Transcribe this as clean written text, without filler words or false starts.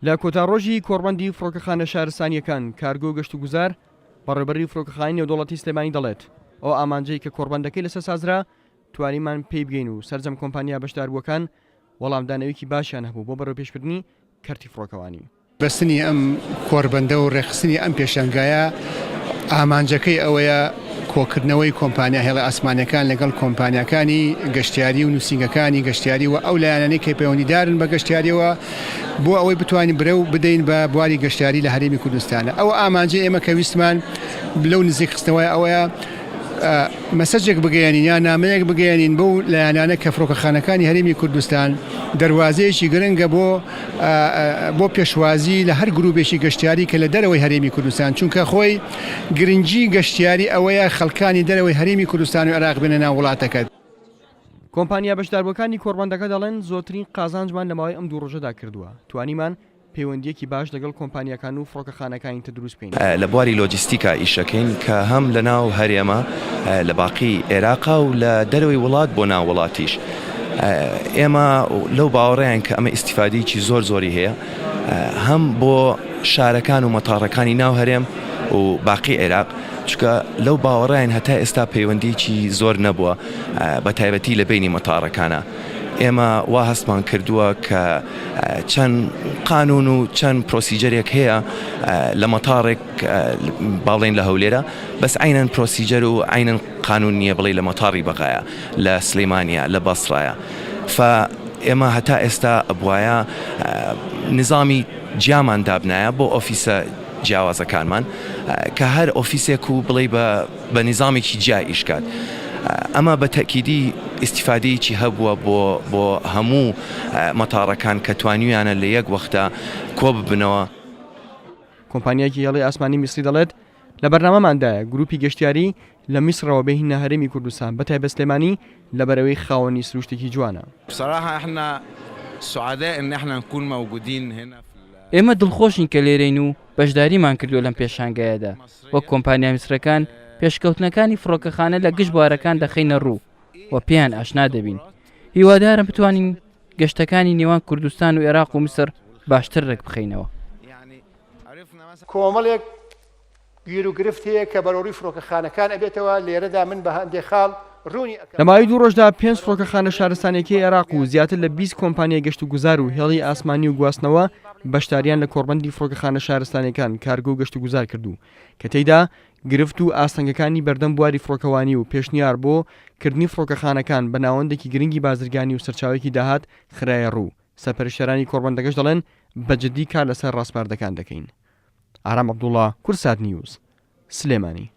لە کۆتاڕۆژی کۆڕبەندی فڕۆکەخانە شارستانیەکان کارگۆ گەشت و گوزار بەڕێبەری فڕۆکەخانەی نێودەوڵەتی سلێمانی دەڵێت ئەو ئامانجەی کە کۆڕبەندەکەی لەسەر سازرا توانیمان پێی بگەین و سەرجەم کۆمپانیا بەشداربووەکان وەڵامدانەوەیکی باشیان هەبوو بۆ بەڕێوە پێشبردننی کەرتی فڕۆکەوانی. بەستنی ئەم کۆڕبەندە و ڕێخستنی ئەم پێشەنگایە ئامانجەکەی ئەوەیە کۆکردنەوەی کۆمپانیا هێڵە ئاسمانەکان لەگەڵ کۆمپانیەکانی گەشتیاری و نووسنگەکانی گەشتیاری و ئەو لایەنانەی کە پەیوەندیدارن بە گەشتیاریەوە بۆ ئەوەی بتوانین برە و بدەین بە بواری گەشتیاری لە هەرێمی کوردستانە. ئەو ئامانجە ئێمە کە ویستمان لەو نزیک خستنەوەی ئەوەیە مەسەجێک بگەیانین یا نامەیەک بگەیانین بۆ لایەنانە کە فڕۆکەخانەکانی هەرێمی کوردستان دەواازەیەکی گرنگە بۆ پێشوازی لە هەر گروپێکی گەشتیاری کە لە دەرەوەی هەرێمی کوردستان، چونکە خۆی گرنگی گەشتیاری ئەوەیە خەڵکانی دەرەوەی هەرێمی کوردستان و عێراق بنە ناو وڵاتەکە. کۆمپانیا بەشداربووەکانی کۆڕبەندەکە دەڵێن زۆرترین قازانجمان لە ماوەی ئەم دوو ڕۆژەدا کردووە، توانیمان پەیوەندیەکی باش لەگەڵ کۆمپانیەکان و فڕۆکەخانەکانی تر دروست بکەین. لە بواری لۆجیستیکا ئیشەکەین کە هەم لە ناو هەرێمە لە باقی عێراقا و لە دەرەوەی وڵات بۆ ناو وڵاتیش. ئێمە لەو باوەڕێیان کە ئەمە ئیسیفادەیەکی زۆری هەیە هەم بۆ شارەکان و مەتاڕەکانی ناو هەرێم و باقی عێراق، چکە لەو باوەڕیان هەتا ئێستا پەیوەندیکی زۆر نەبووە بە تایبەتی لە بینی مەتاڕەکانە. ئێمە وا هەستمان کردووە کە چەند قانون و چەند پرۆسیجەرێک هەیە لە مەتاڕێک باڵێن لە هەولێرە، بەس عینەن پرۆسیجەر و عینەن قانون نییە بڵێ لە مەتاڕی بەغایە لە سلێمانیا لە بەسڕایە. ئێمە هەتا ئێستا بواە نظامی جیامان دابنایە بۆ ئۆفیسە جیاوازەکانمان کە هەر ئۆفیسێک و بڵێ بە نظامێکی جیا ئیشکات. ئەمە بە تەکیدی ئیسیفادەیەکی هەبووە بۆ هەموو مەتاڕەکان کە توانیویانە لە یەک وەختە کۆ ببنەوە. کۆمپانیایەکی هێڵی ئاسمانی میسری دەڵێت لە بەرنامەماندایە گروپی گەشتیاری لە میسرەوە بهینە هەرێمی کوردستان بە تایبەت سلێمانی لەبەرەوەی خاوەنی سروشتێکی جوانە. ئێمە دڵخۆشین کە لێرەین و بەشداریمان کردووە لەم پێشانگایەدا. وەک کۆمپانیا میسرەکان پێشکەوتنەکانی فڕۆکەخانە لە گشت بوارەکان دەخینە ڕوو و پێیان ئاشنا دەبین. هیوادارم بتوانین گەشتەکانی نێوان کوردستان و عێراق و میسر باشتر ڕێک بخەینەوە. کۆمەڵێک گیر و گرفت هەیە کە بەرەوڕی فڕۆکەخانەکان ئەبێتەوە لێرەدا من بە هەندێک خاڵ ڕوونی لە ماوەی دوو ڕۆژدا 5 فڕۆکەخانە شارستانێکی عێراق و زیاتر لە 20 کۆمپانیای گەشت و گوزار و هێڵی ئاسمانی و گواستنەوە بەشداریان لە کۆڕبەندی فڕۆکەخانە شارستانەکان کارگۆ و گەشت و گوزار کردو کە تێیدا گرفت و ئاستەنگەکانی بەردەم بواری فڕۆکەوانی و پێشنیار بۆ کردنی فڕۆکەخانەکان بە ناوەندێکی گرنگی بازرگانی و سەرچاوێکی داهات خرایە ڕوو. سەرپەرشتەرانی کۆڕبەندەکەش دەڵێن بەجددی کار لەسەر ڕاستپاردەکان دەکەین. ئارام عەبدوڵڵا، کورسات نیوز، سلێمانی.